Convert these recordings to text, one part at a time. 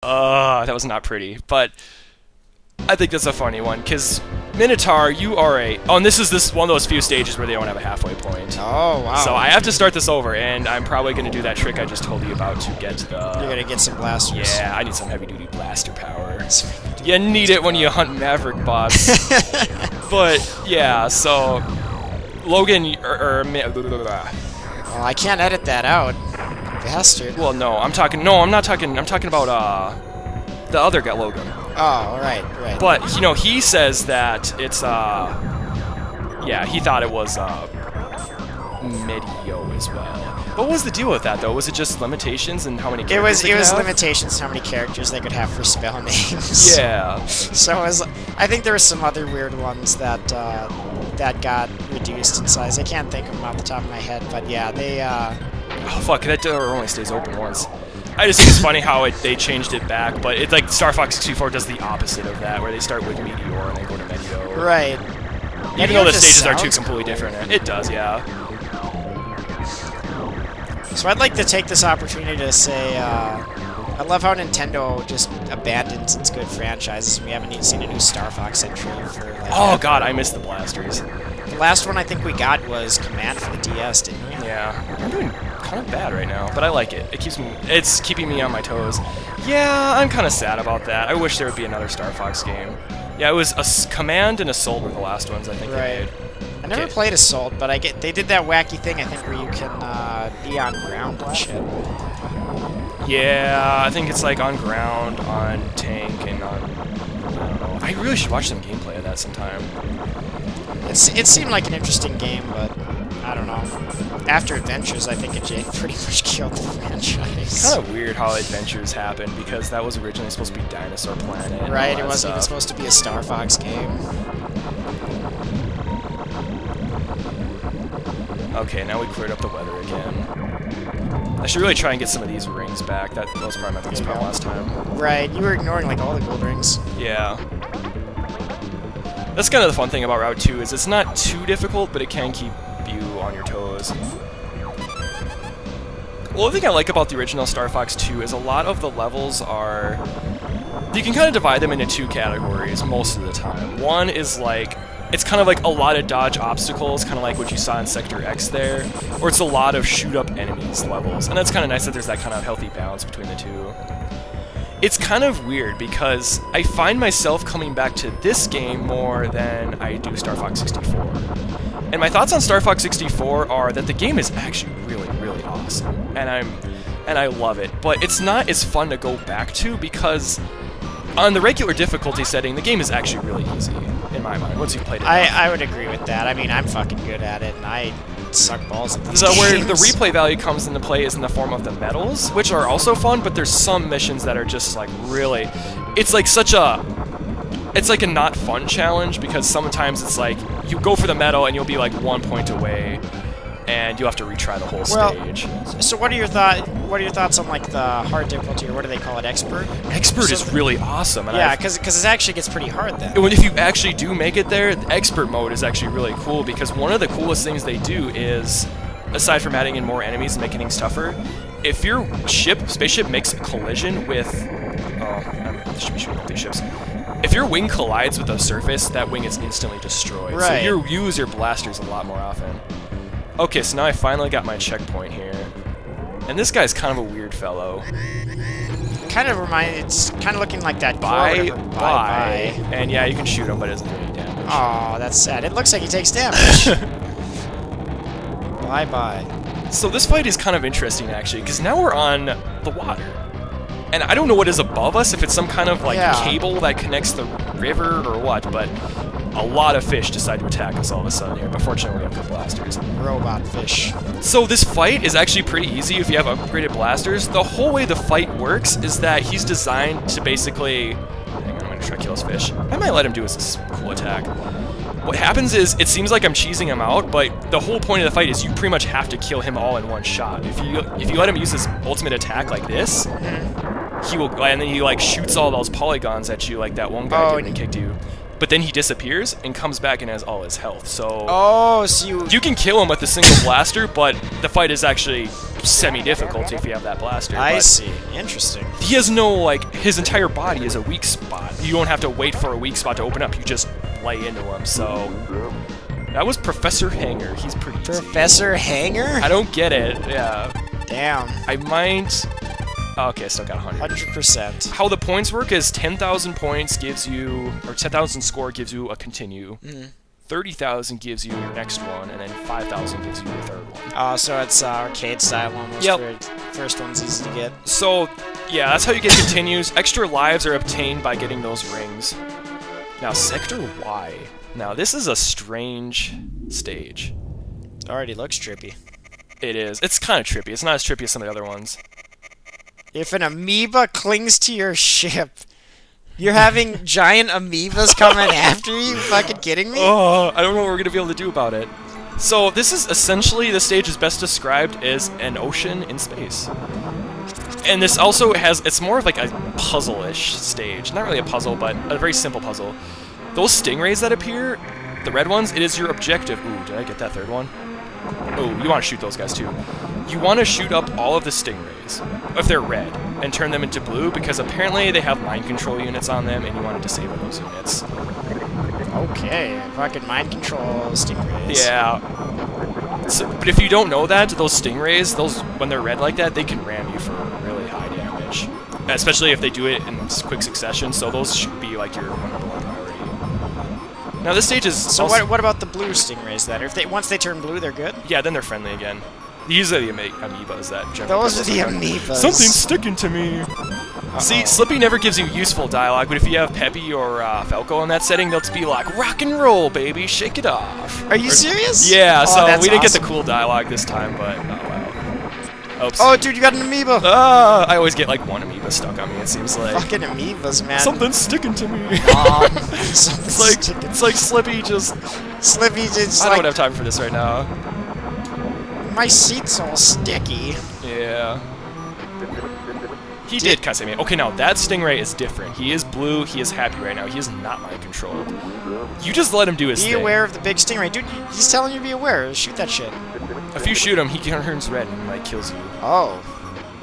That was not pretty, but I think that's a funny one, because Minotaur, you are a... Oh, and this is one of those few stages where they don't have a halfway point. Oh, wow. So I have to start this over, and I'm probably going to do that trick I just told you about to get the... You're going to get some blasters. Yeah, I need some heavy-duty blaster power. You need it when you hunt Maverick boss. But, yeah, so... Logan... Well, I can't edit that out. Bastard. Well, no, I'm not talking... I'm talking about, the other guy, Logan. Oh, right. But, you know, he says that it's, yeah, he thought it was, Medio as well. What was the deal with that, though? Was it just limitations and how many characters It was limitations how many characters they could have for spell names. Yeah. So it was, I think there were some other weird ones that, that got reduced in size. I can't think of them off the top of my head, but yeah, they, Oh, fuck, that door only stays open once. I just think it's funny how they changed it back, but it's like Star Fox 64 does the opposite of that, where they start with Meteor and they go to Medio. Right. Even though the stages are two completely different. It does, yeah. So I'd like to take this opportunity to say, I love how Nintendo just abandons its good franchises, and we haven't even seen a new Star Fox entry for, like... Oh, God, I miss the blasters. The last one I think we got was Command for the DS, didn't we? Yeah. I'm doing kind of bad right now, but I like it. It's keeping me on my toes. Yeah, I'm kind of sad about that. I wish there would be another Star Fox game. Yeah, it was Command and Assault were the last ones I think they made. I never played Assault, but they did that wacky thing I think where you can be on ground and shit. Yeah, I think it's like on ground, on tank, and on... I don't know. I really should watch some gameplay of that sometime. It seemed like an interesting game, but I don't know. After Adventures, I think it pretty much killed the franchise. It's kind of weird how Adventures happened, because that was originally supposed to be Dinosaur Planet. Right, it wasn't even supposed to be a Star Fox game. Okay, now we cleared up the weather again. I should really try and get some of these rings back. That was probably my biggest problem last time. Right, you were ignoring like all the gold rings. Yeah. That's kind of the fun thing about Route 2, is it's not too difficult, but it can keep you on your toes. Well, the thing I like about the original Star Fox 2 is a lot of the levels are... You can kind of divide them into two categories most of the time. One is like... It's kind of like a lot of dodge obstacles, kind of like what you saw in Sector X there, or it's a lot of shoot-up enemies levels, and that's kind of nice that there's that kind of healthy balance between the two. It's kind of weird, because I find myself coming back to this game more than I do Star Fox 64. And my thoughts on Star Fox 64 are that the game is actually really, really awesome, and I love it, but it's not as fun to go back to, because on the regular difficulty setting, the game is actually really easy, in my mind, once you've played it. I would agree with that. I mean, I'm fucking good at it, and I suck balls at these games. Where the replay value comes into play is in the form of the medals, which are also fun, but there's some missions that are just, like, really... It's like such a... It's like a not fun challenge, because sometimes it's like, you go for the medal and you'll be, like, 1 point away, and you have to retry the whole stage. So what are your thoughts on like the hard difficulty, or what do they call it, expert? Expert is really awesome. And yeah, because it actually gets pretty hard then. If you actually do make it there, the expert mode is actually really cool, because one of the coolest things they do is, aside from adding in more enemies and making things tougher, if your spaceship makes a collision with, I should be shooting all these ships. If your wing collides with a surface, that wing is instantly destroyed. Right. So you use your blasters a lot more often. Okay, so now I finally got my checkpoint here. And this guy's kind of a weird fellow. It's kind of looking like that. Bye. And yeah, you can shoot him, but it doesn't do any damage. Oh, that's sad. It looks like he takes damage. Bye. So this fight is kind of interesting, actually, because now we're on the water. And I don't know what is above us, if it's some kind of, like, cable that connects the river or what, but a lot of fish decide to attack us all of a sudden here, but fortunately we have good blasters. Robot fish. So this fight is actually pretty easy if you have upgraded blasters. The whole way the fight works is that he's designed to basically... Hang on, I'm going to try to kill his fish. I might let him do his cool attack. What happens is, it seems like I'm cheesing him out, but the whole point of the fight is you pretty much have to kill him all in one shot. If you let him use his ultimate attack like this, he will, and then he like shoots all those polygons at you like that one guy did when he kicked you. but then he disappears and comes back and has all his health. So Oh, so you can kill him with a single blaster, but the fight is actually semi-difficult if you have that blaster. I But see. Interesting. he has no, like, his entire body is a weak spot. You don't have to wait for a weak spot to open up. You just lay into him. So that was Professor Hanger. He's pretty easy. Professor Hanger? I don't get it. Yeah. Damn. I might... Okay, I still got 100. 100%. How the points work is 10,000 points gives you... Or 10,000 score gives you a continue. 30,000 gives you your next one, and then 5,000 gives you your third one. So it's arcade style almost. Yep. For first one's easy to get. So, yeah, that's how you get continues. Extra lives are obtained by getting those rings. Now, Sector Y. Now, this is a strange stage. Already looks trippy. It is. It's kind of trippy. It's not as trippy as some of the other ones. If an amoeba clings to your ship, you're having giant amoebas coming after you? Fucking kidding me? Oh, I don't know what we're going to be able to do about it. So, this is essentially, the stage is best described as an ocean in space. And this also has, it's more of like a puzzle-ish stage. Not really a puzzle, but a very simple puzzle. Those stingrays that appear, the red ones, it is your objective. Ooh, did I get that third one? Oh, you want to shoot those guys too. You want to shoot up all of the stingrays, if they're red, and turn them into blue, because apparently they have mind control units on them, and you want to disable those units. Okay, fucking mind control stingrays. Yeah. So, but if you don't know that, those stingrays, when they're red like that, they can ram you for really high damage. Especially if they do it in quick succession, so those should be like your number one priority. Now this stage is So what about the blue stingrays then? If they once they turn blue, they're good? Yeah, then they're friendly again. These are the amoebas that generally... Those are the amoebas. Something's sticking to me. See, Slippy never gives you useful dialogue, but if you have Peppy or Falco in that setting, they'll just be like, rock and roll, baby, shake it off. Are you serious? Yeah, Oh, so that's we didn't get the awesome. cool dialogue this time, but oh well. Oops. Oh, dude, you got an amoeba. I always get like one amoeba stuck on me, it seems like. Fucking amoebas, man. Something's sticking to me. It's like Slippy just... Slippy just I don't have time for this right now. My seat's all sticky. Yeah. He did kind of say me. Okay, now that Stingray is different. He is blue. He is happy right now. He is not mind controlled. You just let him do his thing. Be aware of the big stingray. Dude, he's telling you to be aware. Shoot that shit. If you shoot him, he turns red and like kills you. Oh.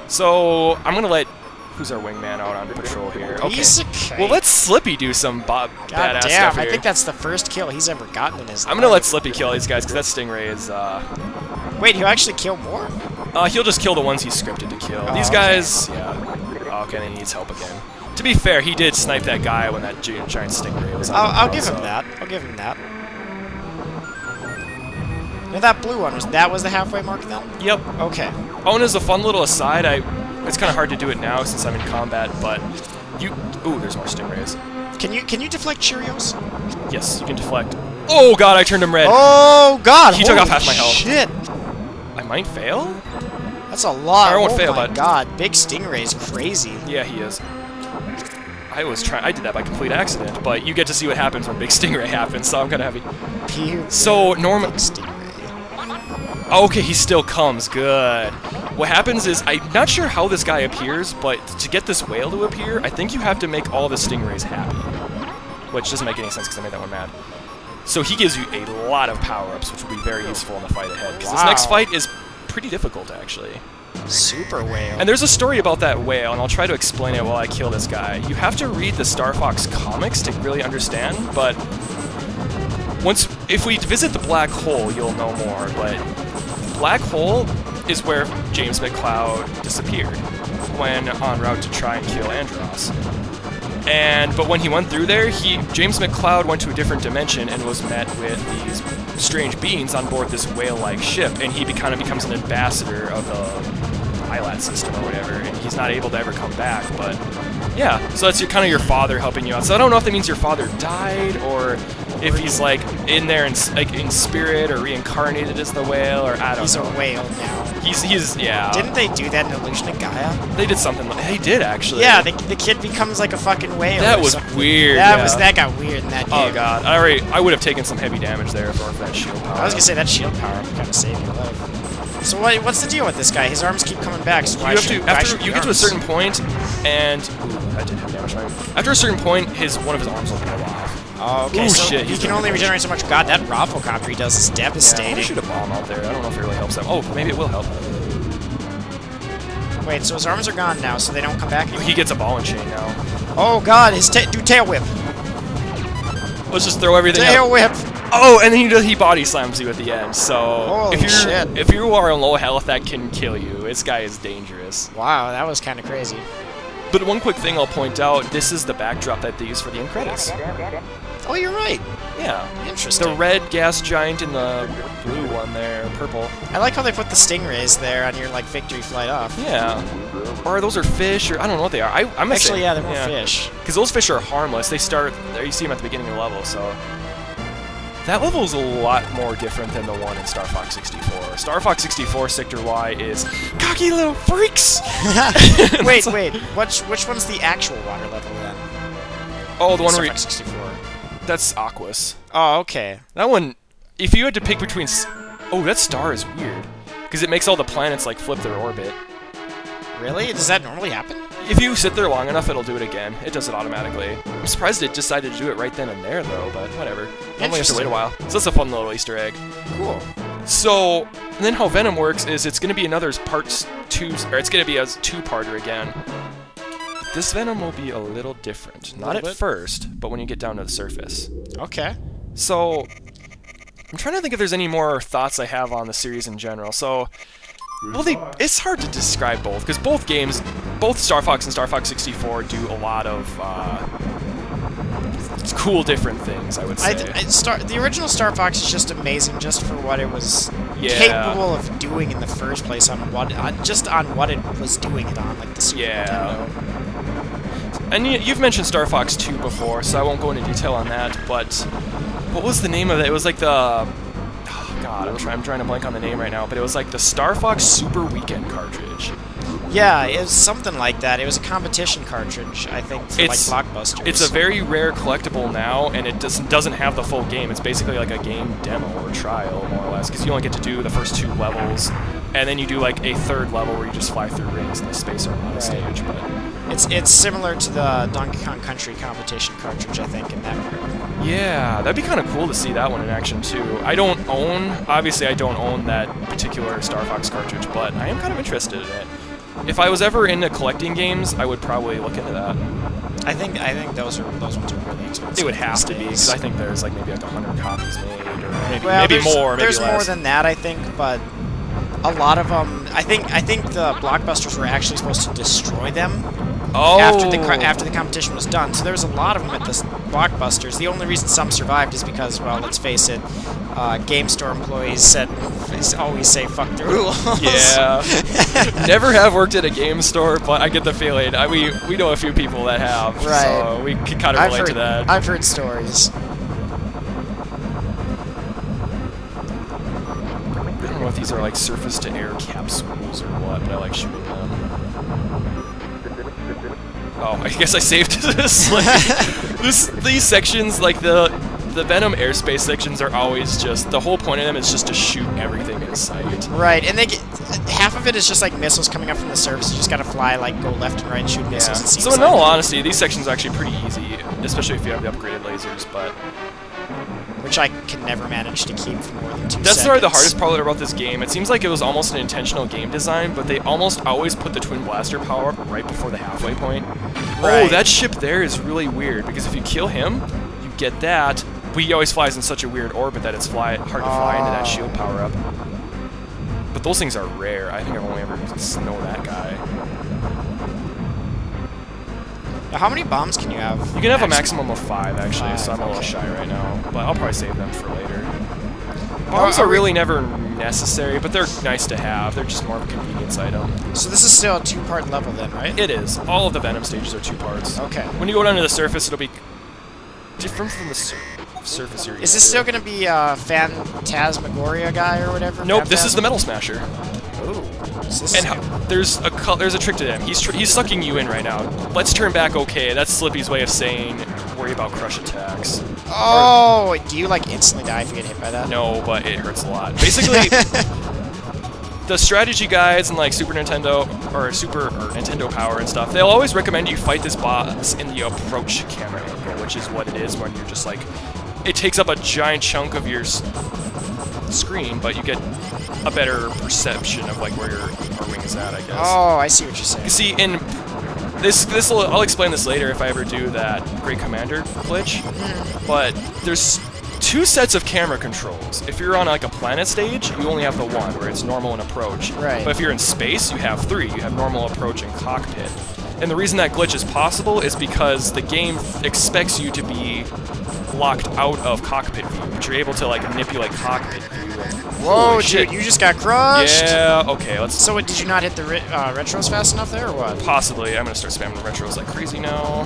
So I'm gonna let who's our wingman out on patrol here. Okay. Okay. Well, let Slippy do some God badass damn, stuff I here. think that's the first kill he's ever gotten in his life. I'm gonna let Slippy kill these guys because that Stingray is. Wait, he'll actually kill more? He'll just kill the ones he's scripted to kill. Oh, These okay. guys, yeah. Okay, then he needs help again. To be fair, he did snipe that guy when that giant Stingray was on I'll give him that. I'll give him that. Now that blue one, was the halfway mark then? Yep. Okay. Oh, and as a fun little aside, it's kind of hard to do it now since I'm in combat, but ooh, there's more Stingrays. Can you deflect Cheerios? Yes, you can deflect. Oh god, I turned him red. Oh god! He took off half my health. Shit! I might fail? That's a lot. I won't oh fail, my bud. god, big Stingray's crazy. Yeah, he is. I did that by complete accident, but you get to see what happens when Big Stingray happens, so I'm kind of happy. So, Norman... Big Stingray. Okay, he still comes. Good. What happens is, I'm not sure how this guy appears, but to get this whale to appear, I think you have to make all the Stingrays happy. Which doesn't make any sense because I made that one mad. So he gives you a lot of power-ups, which will be very useful in the fight ahead. Because this next fight is pretty difficult, actually. Super whale. And there's a story about that whale, and I'll try to explain it while I kill this guy. You have to read the Star Fox comics to really understand, but if we visit the black hole, you'll know more, but black hole is where James McCloud disappeared when en route to try and kill Andros. But when he went through there, James McCloud went to a different dimension and was met with these strange beings on board this whale-like ship, and he kind of becomes an ambassador of the ILAT system or whatever, and he's not able to ever come back, but yeah, so that's kind of your father helping you out. So I don't know if that means your father died, or if he's like in there in spirit or reincarnated as the whale, or I don't know. He's a whale now. He's yeah. Didn't they do that in Illusion of Gaia? They did something like they did actually. Yeah, the kid becomes like a fucking whale. That or was something. weird. That got weird in that game. Oh god, I would have taken some heavy damage there for that shield power. I was gonna say that shield power kind of saved your life. So what's the deal with this guy? His arms keep coming back. So you have to after you get to a certain point, and that did have damage on him. After a certain point, one of his arms will blow off. Oh, okay. Ooh, So shit, he he's can doing only damage. regenerate so much. God, that Rafflecopter he does is Yeah, I'm devastating. gonna shoot a bomb out there. I don't know if it really helps them. Oh, maybe it will help. Wait, so his arms are gone now, so they don't come back anymore? He gets a ball and chain now. Oh god, do tail whip. Let's just throw everything Tail out. whip. Oh, and then he body slams you at the end. So Holy shit. if you are on low health, that can kill you. This guy is dangerous. Wow, that was kind of crazy. But one quick thing I'll point out, this is the backdrop that they use for the end credits. Oh, you're right. Yeah. Interesting. The red gas giant and the blue one there, purple. I like how they put the stingrays there on your like victory flight off. Yeah. Or those are fish, or I don't know what they are. I'm Actually, yeah, they're more fish. Because those fish are harmless. They start there. You see them at the beginning of the level, so that level is a lot more different than the one in Star Fox 64. Star Fox 64 Sector Y is cocky little freaks. wait. Which one's the actual water level then? Oh, the one Star where Fox 64. that's Aquas. Oh, okay. That one, if you had to pick between... Oh, that star is weird. Because it makes all the planets, like, flip their orbit. Really? Does that normally happen? If you sit there long enough, it'll do it again. It does it automatically. I'm surprised it decided to do it right then and there, though, but whatever. Only have to wait a while. So that's a fun little Easter egg. Cool. So, and then how Venom works is it's going to be another part 2, or it's going to be a 2-parter again. This Venom will be a little different. Not at first, but when you get down to the surface. Okay. So, I'm trying to think if there's any more thoughts I have on the series in general. So, well, it's hard to describe both, because both games, both Star Fox and Star Fox 64 do a lot of cool different things, I would say. The original Star Fox is just amazing just for what it was capable of doing in the first place, on what it was doing it on, like the Super Nintendo. And you've mentioned Star Fox 2 before, so I won't go into detail on that, but what was the name of it? It was like the... Oh, God, I'm trying to blank on the name right now, but it was like the Star Fox Super Weekend cartridge. Yeah, it was something like that. It was a competition cartridge, I think, for like Blockbusters. It's a very rare collectible now, and it doesn't have the full game. It's basically like a game demo or trial, more or less, because you only get to do the first 2 levels, and then you do like a 3rd level where you just fly through rings in the spacer on the stage. But it's similar to the Donkey Kong Country competition cartridge, I think, in that regard. Yeah, that'd be kind of cool to see that one in action too. Obviously I don't own that particular Star Fox cartridge, but I am kind of interested in it. If I was ever into collecting games, I would probably look into that. I think those ones are really expensive. It would have to be, because I think there's like maybe like 100 copies made, or maybe there's more, maybe there's less. more than that, I think, but a lot of them. I think the Blockbusters were actually supposed to destroy them. Oh. After the competition was done. So there's a lot of them at the Blockbusters. The only reason some survived is because, well, let's face it, game store employees always say fuck the rules. Yeah. Never have worked at a game store, but I get the feeling. We know a few people that have, right. So we can kind of relate to that. I've heard stories. I don't know if these are like surface-to-air capsules or what, but I like shooting them. Oh, I guess I saved this. These sections, like the Venom airspace sections, are always just, the whole point of them is just to shoot everything in sight. Right, and half of it is just like missiles coming up from the surface. You just gotta fly, like go left and right and shoot missiles. It seems so in all honesty, these sections are actually pretty easy, especially if you have the upgraded lasers, but... Which I can never manage to keep for more than 2 seconds. That's probably the hardest part about this game. It seems like it was almost an intentional game design, but they almost always put the Twin Blaster power-up right before the halfway point. Right. Oh, that ship there is really weird, because if you kill him, you get that, but he always flies in such a weird orbit that it's hard to fly into that shield power-up. But those things are rare. I think I've only ever known that guy. Now, how many bombs can you have? You can have a maximum of 5, actually, so I'm a little shy right now. But I'll probably save them for later. Bombs are really never necessary, but they're nice to have. They're just more of a convenience item. So this is still a 2-part level then, right? It is. All of the Venom stages are 2 parts. Okay. When you go down to the surface, it'll be different from the surface you're used Is this to. still going to be Phantasmagoria guy or whatever? Nope, this is the Metal Smasher. Ooh. And there's a trick to him. He's sucking you in right now. Let's turn back okay. That's Slippy's way of saying worry about crush attacks. Oh, do you like instantly die if you get hit by that? No, but it hurts a lot. Basically, the strategy guides and like Super Nintendo or Nintendo Power and stuff, they'll always recommend you fight this boss in the approach camera angle, which is what it is when you're just like, it takes up a giant chunk of your screen, but you get a better perception of like where your wing is at, I guess. Oh, I see what you're saying. You see, in I'll explain this later if I ever do that Great Commander glitch, but there's 2 sets of camera controls. If you're on like a planet stage, you only have the one, where it's normal and approach. Right. But if you're in space, you have 3. You have normal, approach, and cockpit. And the reason that glitch is possible is because the game expects you to be locked out of cockpit view, but you're able to like manipulate cockpit view. Whoa, Holy shit. dude, you just got crushed! Yeah, okay, let's... So what, did you not hit the retros fast enough there, or what? Possibly. I'm gonna start spamming retros like crazy now.